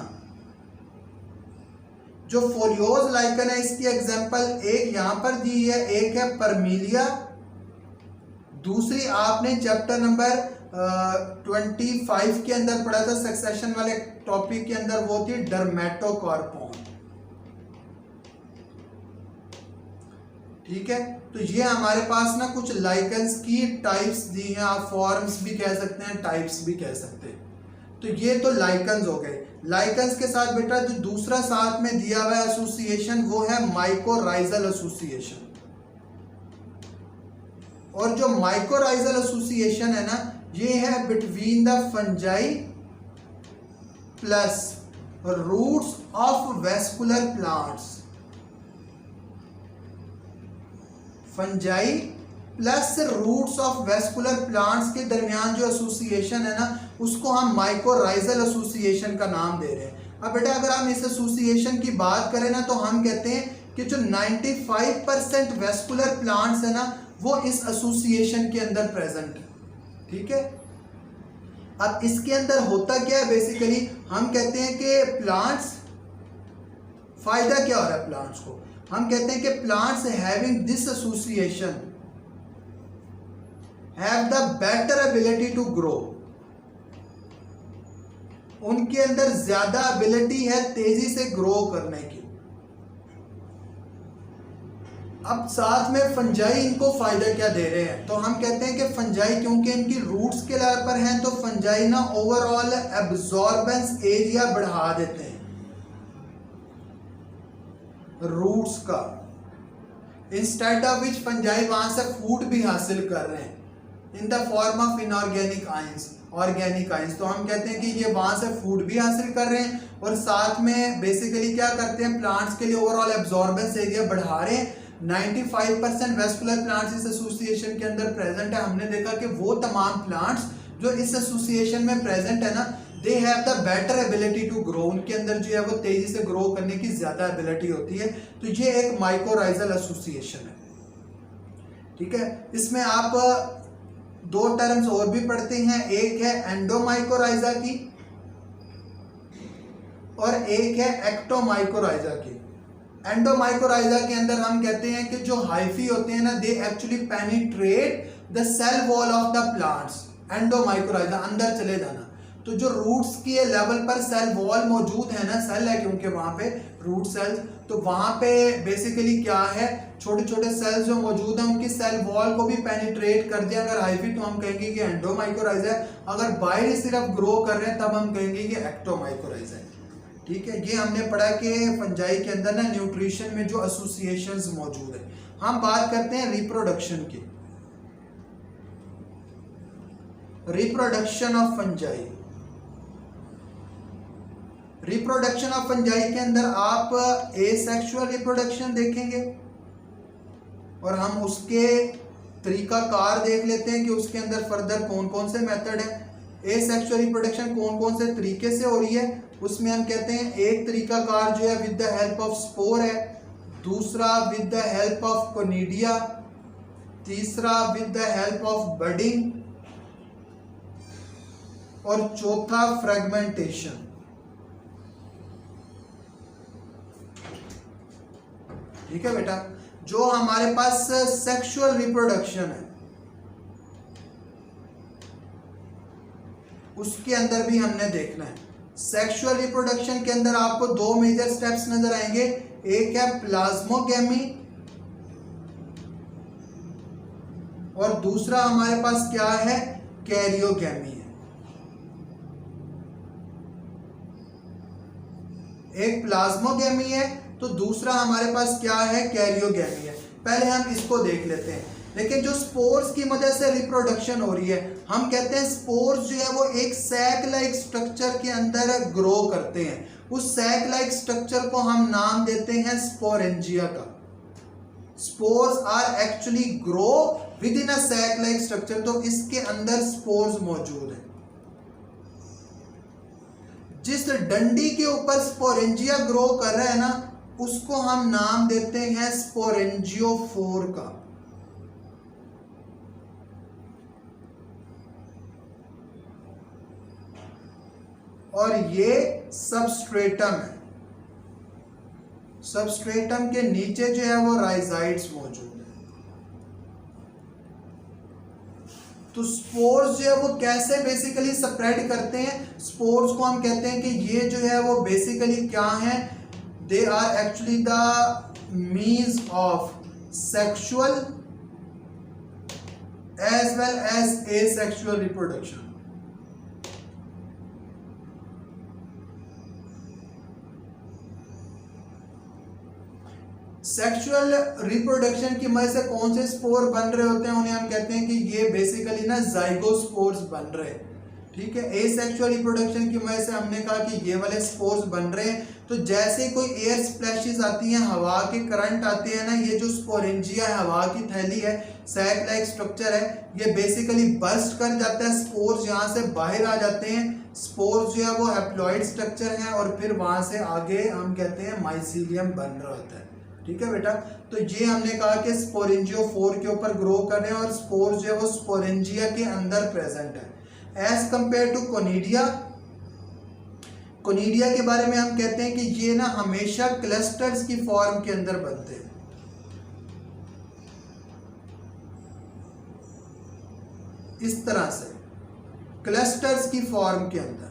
जो फोलियोज लाइकन है इसकी एग्जांपल एक यहां पर दी है, एक है परमीलिया, दूसरी आपने चैप्टर नंबर 25 के अंदर पढ़ा था सक्सेशन वाले टॉपिक के अंदर, वो थी डर्मेटोकार्पोन। ठीक है, तो ये हमारे पास ना कुछ लाइकन्स की टाइप्स दी हैं, आप फॉर्म्स भी कह सकते हैं, टाइप्स भी कह सकते हैं। तो ये तो लाइकन्स हो गए। लाइकन्स के साथ बेटा जो दूसरा साथ में दिया हुआ एसोसिएशन वो है माइकोराइजल एसोसिएशन। और जो माइकोराइजल एसोसिएशन है ना, ये है between the fungi plus roots of vascular plants. Fungi plus roots of vascular plants के दरमियान जो एसोसिएशन है ना, उसको हम माइकोराइजल एसोसिएशन का नाम दे रहे हैं। अब बेटा अगर हम इस एसोसिएशन की बात करें ना, तो हम कहते हैं कि जो 95% वेस्कुलर प्लांट्स है ना, वो इस एसोसिएशन के अंदर प्रेजेंट है। ठीक है, अब इसके अंदर होता क्या है, बेसिकली हम कहते हैं कि प्लांट्स, फायदा क्या हो रहा है प्लांट्स को, हम कहते हैं कि plants having this association have the better ability to grow. उनके अंदर ज्यादा एबिलिटी है तेजी से ग्रो करने की। अब साथ में फंजाई इनको फायदा क्या दे रहे हैं, तो हम कहते हैं कि फंजाई क्योंकि इनकी रूट्स के लेवल पर हैं, तो फंजाई ना ओवरऑल एब्जॉर्बेंस एरिया बढ़ा देते हैं रूट्स का। इंस्टेड ऑफ विच फंजाई वहां से फूड भी हासिल कर रहे हैं in the form of inorganic ions, organic ions. तो हम कहते हैं कि ये वहां से फूड भी हासिल कर रहे हैं और साथ में बेसिकली क्या करते हैं, प्लांट्स के लिए ओवरऑल एब्जॉर्बेंस एरिया बढ़ा रहे हैं। 95% वेस्कुलर प्लांट्स इस एसोसिएशन के अंदर प्रेजेंट है। हमने देखा कि वो तमाम प्लांट्स जो इस एसोसिएशन में प्रेजेंट है ना, they have the better ability to grow. उनके अंदर जो है वो तेजी से ग्रो करने की ज्यादा एबिलिटी होती है। तो ये एक माइकोराइजल एसोसिएशन है। ठीक है, इसमें आप दो टर्म्स और भी पढ़ते हैं, एक है एंडोमाइकोराइजा की और एक है एक्टोमाइकोराइजा की। एंडोमाइकोराइजा के अंदर हम कहते हैं कि जो हाइफी होते हैं ना, they actually penetrate the cell wall of the plants. Endomycorrhiza अंदर चले जाना, तो जो रूट्स के लेवल पर सेल वॉल मौजूद है ना, सेल है क्योंकि वहां पे रूट सेल्स, तो वहां पे बेसिकली क्या है, छोटे छोटे सेल्स जो मौजूद हैं उनकी सेल वॉल को भी पेनिट्रेट कर दिया। अगर हाइफी तो हम कहेंगे कि एंडोमाइकोराइजा है, अगर बाहर सिर्फ ग्रो कर रहे हैं तब हम कहेंगे कि एक्टोमाइकोराइजा है। ठीक है, ये हमने पढ़ा कि फंजाई के अंदर ना न्यूट्रिशन में जो एसोसिएशंस मौजूद है। हम बात करते हैं रिप्रोडक्शन की। Reproduction of fungi, reproduction of fungi के अंदर आप एसेक्सुअल रिप्रोडक्शन देखेंगे और हम उसके तरीकाकार देख लेते हैं कि उसके अंदर फर्दर कौन कौन से मेथड है। एसेक्सुअल रिप्रोडक्शन कौन कौन से तरीके से हो रही है, उसमें हम कहते हैं एक तरीकाकार जो है with the help of spore है, दूसरा with the help of conidia, तीसरा with the help of budding और चौथा फ्रेगमेंटेशन। ठीक है बेटा, जो हमारे पास सेक्सुअल रिप्रोडक्शन है उसके अंदर भी हमने देखना है। सेक्सुअल रिप्रोडक्शन के अंदर आपको दो मेजर स्टेप्स नजर आएंगे, एक है प्लाज्मोगेमी और दूसरा हमारे पास क्या है, कैरियोगेमी है। एक प्लाज्मोगेमी है तो दूसरा हमारे पास क्या है, कैरियोगेमी है। पहले हम इसको देख लेते हैं। लेकिन जो स्पोर्स की मदद से रिप्रोडक्शन हो रही है, हम कहते हैं स्पोर्स जो है वो एक सैक लाइक स्ट्रक्चर के अंदर ग्रो करते हैं। उस सैक लाइक स्ट्रक्चर को हम नाम देते हैं स्पोरेंजिया का। Spores are actually grow within a sac like structure, तो इसके अंदर स्पोर्स मौजूद है। जिस डंडी के ऊपर स्पोरेंजिया ग्रो कर रहा है ना, उसको हम नाम देते हैं स्पोरेंजियोफोर का। और ये सबस्ट्रेटम है। सबस्ट्रेटम के नीचे जो है वो राइजाइड्स मौजूद है। तो स्पोर्स जो है वो कैसे बेसिकली स्प्रेड करते हैं, स्पोर्स को हम कहते हैं कि ये जो है वो बेसिकली क्या है, they are actually the means of sexual as well as asexual reproduction. Sexual reproduction की मदद से कौन से स्पोर बन रहे होते हैं, उन्हें हम कहते हैं कि ये बेसिकली ना जाइगोस्पोर्स बन रहे हैं। ठीक है, एसेक्सुअल रिप्रोडक्शन की वजह से हमने कहा कि ये वाले स्पोर्स बन रहे हैं। तो जैसे कोई एयर स्प्लैशेस आती हैं, हवा के करंट आते हैं ना, ये जो स्पोरेंजिया है, हवा की थैली है, सैक लाइक स्ट्रक्चर है, ये बेसिकली बर्स्ट कर जाता है, स्पोर्स यहाँ से बाहर आ जाते हैं। स्पोर्स जो है वो हैप्लॉइड स्ट्रक्चर है और फिर वहां से आगे हम कहते हैं माइसीलियम बन रहा होता है। ठीक है बेटा, तो ये हमने कहा कि स्पोरेंजियोफोर के ऊपर ग्रो कर रहे हैं और स्पोर्स जो है वो स्पोरेंजिया के अंदर प्रेजेंट है as compare to conidia. Conidia के बारे में हम कहते हैं कि ये ना हमेशा क्लस्टर्स की फॉर्म के अंदर बनते हैं। इस तरह से क्लस्टर्स की फॉर्म के अंदर।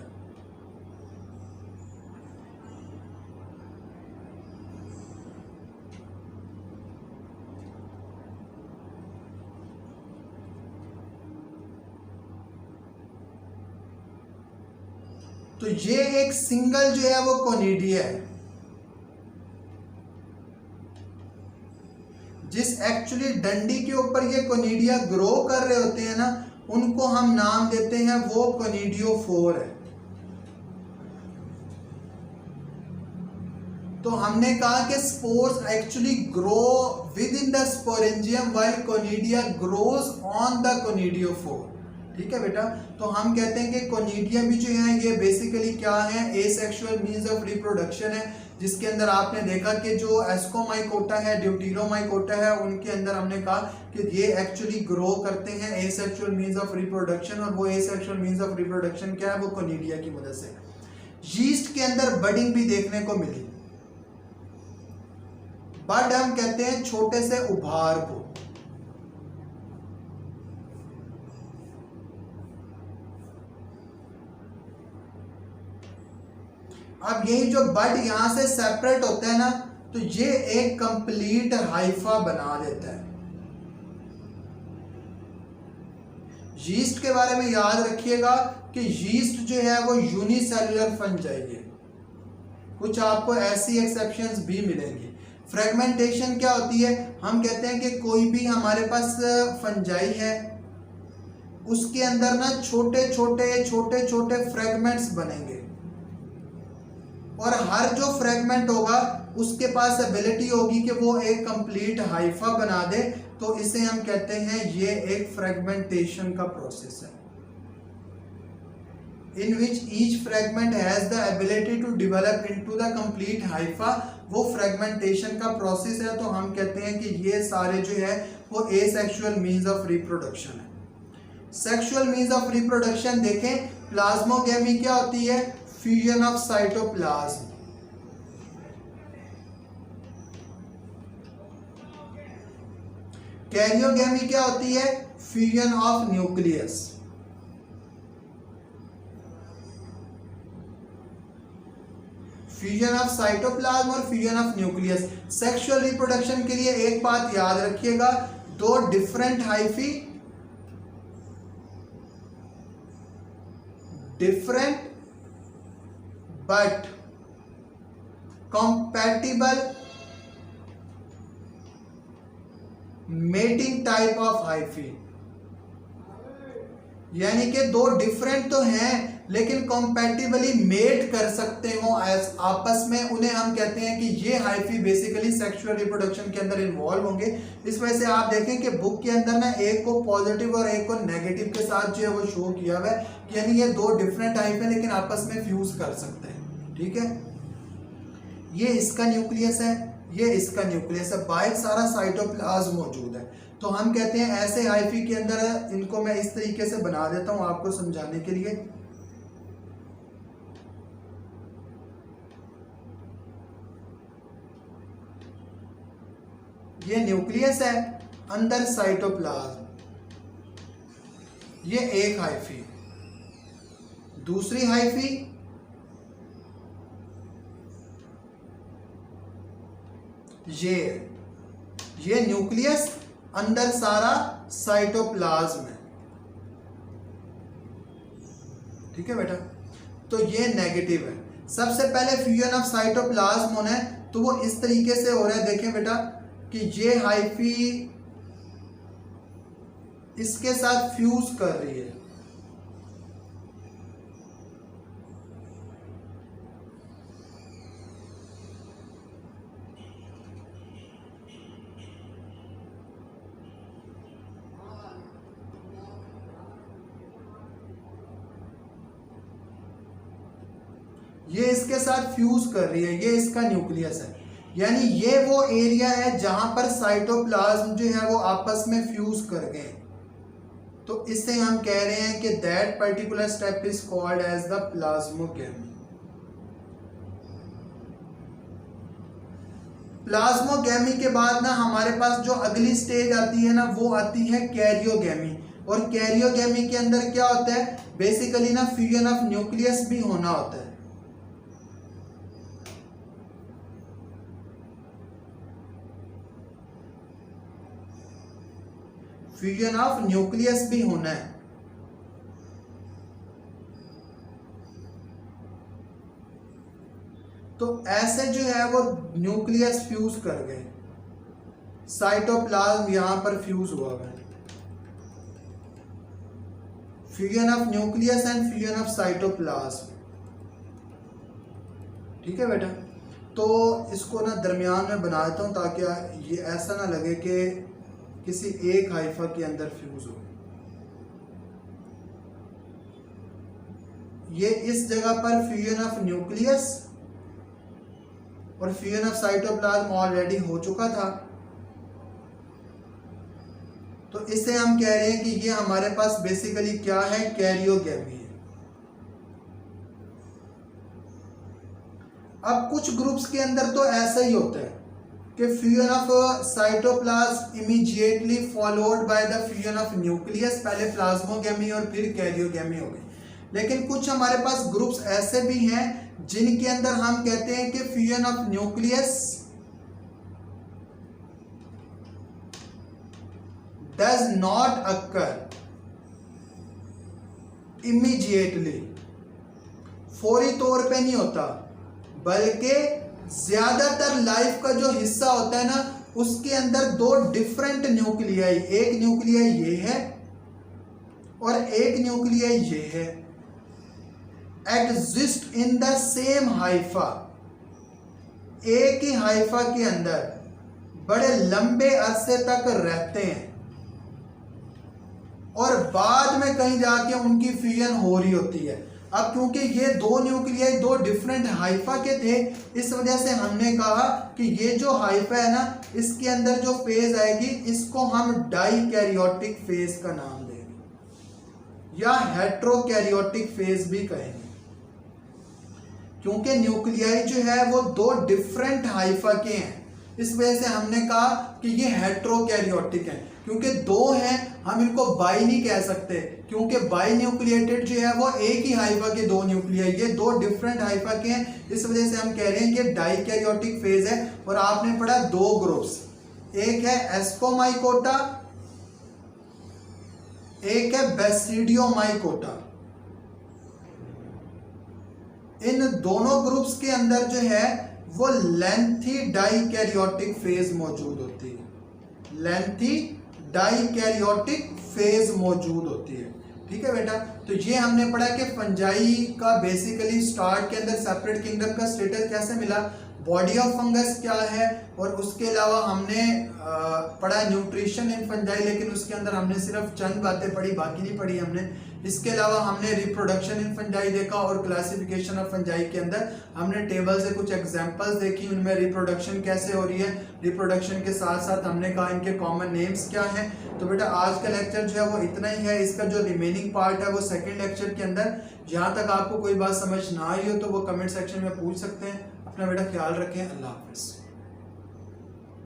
तो ये एक सिंगल जो है वो कोनिडिया है, जिस एक्चुअली डंडी के ऊपर ये कोनिडिया ग्रो कर रहे होते हैं ना, उनको हम नाम देते हैं वो कोनिडियोफोर है। तो हमने कहा कि spores actually grow within the sporangium while conidia grows on the conidiophore. ठीक है बेटा, तो हम कहते हैं कि कोनिडिया भी जो है ये बेसिकली क्या है, एसेक्सुअल मीन्स ऑफ रिप्रोडक्शन है, जिसके अंदर आपने देखा कि जो एस्कोमाइकोटा है, ड्यूटेरोमाइकोटा है, उनके अंदर हमने कहा कि ये एक्चुअली ग्रो करते हैं एसेक्सुअल मीन्स ऑफ रिप्रोडक्शन। और वो एसेक्सुअल मीन्स ऑफ रिप्रोडक्शन क्या है, वो कोनिडिया की मदद से। यीस्ट के अंदर बडिंग भी देखने को मिली। बड हम कहते हैं छोटे से उभार को। अब यही जो बड यहां से सेपरेट होता है ना, तो ये एक कंप्लीट हाइफा बना देता है। यीस्ट के बारे में याद रखिएगा कि यीस्ट जो है वो यूनिसेलुलर फंजाई है। कुछ आपको ऐसी एक्सेप्शंस भी मिलेंगी। फ्रेगमेंटेशन क्या होती है, हम कहते हैं कि कोई भी हमारे पास फंजाई है, उसके अंदर ना छोटे छोटे फ्रेगमेंट्स बनेंगे और हर जो फ्रेगमेंट होगा उसके पास एबिलिटी होगी कि वो एक कंप्लीट हाइफा बना दे। तो इसे हम कहते हैं ये एक फ्रेगमेंटेशन का प्रोसेस है, in which each fragment has the ability to develop into the complete hypha. वो फ्रेगमेंटेशन का प्रोसेस है। तो हम कहते हैं कि ये सारे जो है वो एसेक्सुअल मीन्स ऑफ रिप्रोडक्शन है। सेक्सुअल मीन्स ऑफ रिप्रोडक्शन देखें, प्लाज्मोगेमी क्या होती है, फ्यूजन ऑफ साइटोप्लाज्म। कैरियोगेमी क्या होती है, fusion of nucleus. Fusion of cytoplasm और fusion of nucleus. Sexual reproduction के लिए एक बात याद रखिएगा, दो different hyphae, different but compatible mating type of hyphae, यानी कि दो डिफरेंट तो हैं लेकिन कंपैटिबली मेट कर सकते हो आपस में, उन्हें हम कहते हैं कि ये हाइफी बेसिकली सेक्सुअल रिप्रोडक्शन के अंदर इन्वॉल्व होंगे। इस वजह से आप देखें कि बुक के अंदर ना एक को पॉजिटिव और एक को नेगेटिव के साथ जो है वो शो किया हुआ है, यानी ये दो डिफरेंट टाइप है लेकिन आपस में फ्यूज कर सकते हैं। ठीक है, ये इसका न्यूक्लियस है, ये इसका न्यूक्लियस है, बाहर सारा साइटोप्लाज्म मौजूद है। तो हम कहते हैं ऐसे हाइफी के अंदर, इनको मैं इस तरीके से बना देता हूं आपको समझाने के लिए। ये न्यूक्लियस है, अंदर साइटोप्लाज्म, ये एक हाइफी। दूसरी हाइफी ये न्यूक्लियस, अंदर सारा साइटोप्लाज्म है। ठीक है बेटा, तो ये नेगेटिव है। सबसे पहले फ्यूजन ऑफ साइटोप्लाज्म होना है, तो वो इस तरीके से हो रहा है। देखें बेटा कि ये हाइफी इसके साथ फ्यूज कर रही है, ये इसके साथ फ्यूज कर रही है, ये इसका न्यूक्लियस है। यानी ये वो एरिया है जहां पर साइटोप्लाज्म जो है वो आपस में फ्यूज कर गए। तो इससे हम कह रहे हैं कि that particular step is called as the plasmogamy. Plasmogamy के बाद ना हमारे पास जो अगली स्टेज आती है ना, वो आती है कैरियोगेमी। और कैरियोगेमी के अंदर क्या होता है, बेसिकली ना फ्यूजन ऑफ न्यूक्लियस भी होना होता है। फ्यूजन ऑफ न्यूक्लियस भी होना है। तो ऐसे जो है वो न्यूक्लियस फ्यूज कर गए, साइटोप्लाज्म यहां पर फ्यूज हुआ है। Fusion of nucleus and fusion of cytoplasm. ठीक है बेटा, तो इसको ना दरमियान में बना देता हूं ताकि ये ऐसा ना लगे कि किसी एक हाइफा के अंदर फ्यूज हो। ये इस जगह पर फ्यूजन ऑफ न्यूक्लियस और फ्यूजन ऑफ साइटोप्लाज्म ऑलरेडी हो चुका था, तो इसे हम कह रहे हैं कि ये हमारे पास बेसिकली क्या है, कैरियोगेमी है। अब कुछ ग्रुप्स के अंदर तो ऐसा ही होता है कि fusion of cytoplasm immediately followed by the fusion of nucleus, पहले प्लाज्मोगेमी और फिर कैरियोगेमी हो गई। लेकिन कुछ हमारे पास ग्रुप्स ऐसे भी हैं जिनके अंदर हम कहते हैं कि fusion of nucleus does not occur immediately, फौरी तौर पे नहीं होता, बल्कि ज्यादातर लाइफ का जो हिस्सा होता है ना, उसके अंदर दो डिफरेंट न्यूक्लियाई, एक न्यूक्लियाई ये है और एक न्यूक्लियाई ये है, exist in the same Haifa, एक ही हाइफा के अंदर बड़े लंबे अरसे तक रहते हैं और बाद में कहीं जाके उनकी फ्यूजन हो रही होती है। अब क्योंकि ये दो न्यूक्लियाई दो डिफरेंट हाइफा के थे, इस वजह से हमने कहा कि ये जो हाइफा है ना, इसके अंदर जो फेज आएगी इसको हम डाइकैरियोटिक फेज का नाम देंगे या हेट्रोकैरियोटिक फेज भी कहेंगे, क्योंकि न्यूक्लियाई जो है वो दो डिफरेंट हाइफा के हैं। इस वजह से हमने कहा कि ये हेट्रोकैरियोटिक है, क्योंकि दो हैं, हम इनको बाई नहीं कह सकते, क्योंकि बाई न्यूक्लिएटेड जो है वो एक ही हाइफा के दो न्यूक्लियाई, ये दो डिफरेंट हाइफा के हैं। इस वजह से हम कह रहे हैं कि डाइकैरियोटिक फेज है। और आपने पढ़ा दो ग्रुप्स, एक है एस्कोमाइकोटा, एक है बेसिडियोमाइकोटा। इन दोनों ग्रुप्स के अंदर जो है वो लेंथी डाइकैरियोटिक फेज मौजूद होती है, लेंथी डाइकैरियोटिक फेज मौजूद होती है। ठीक है बेटा, तो ये हमने पढ़ा कि फंजाई का बेसिकली स्टार्ट के अंदर सेपरेट किंगडम का स्टेटस कैसे मिला, बॉडी ऑफ फंगस क्या है, और उसके अलावा हमने पढ़ा न्यूट्रिशन इन फंजाई, लेकिन उसके अंदर हमने सिर्फ चंद बातें पढ़ी, बाकी नहीं पढ़ी हमने। इसके अलावा हमने रिप्रोडक्शन इन फंजाई देखा और क्लासिफिकेशन ऑफ फंजाई के अंदर हमने टेबल से कुछ एग्जांपल्स देखी, उनमें रिप्रोडक्शन कैसे हो रही है। रिप्रोडक्शन के साथ साथ हमने कहा इनके कॉमन नेम्स क्या हैं। तो बेटा आज का लेक्चर जो है वो इतना ही है। इसका जो रिमेनिंग पार्ट है वो सेकेंड लेक्चर के अंदर, जहाँ तक आपको कोई बात समझ ना आई हो तो वो कमेंट सेक्शन में पूछ सकते हैं। अपना बेटा ख्याल रखें, अल्लाह हाफिज़।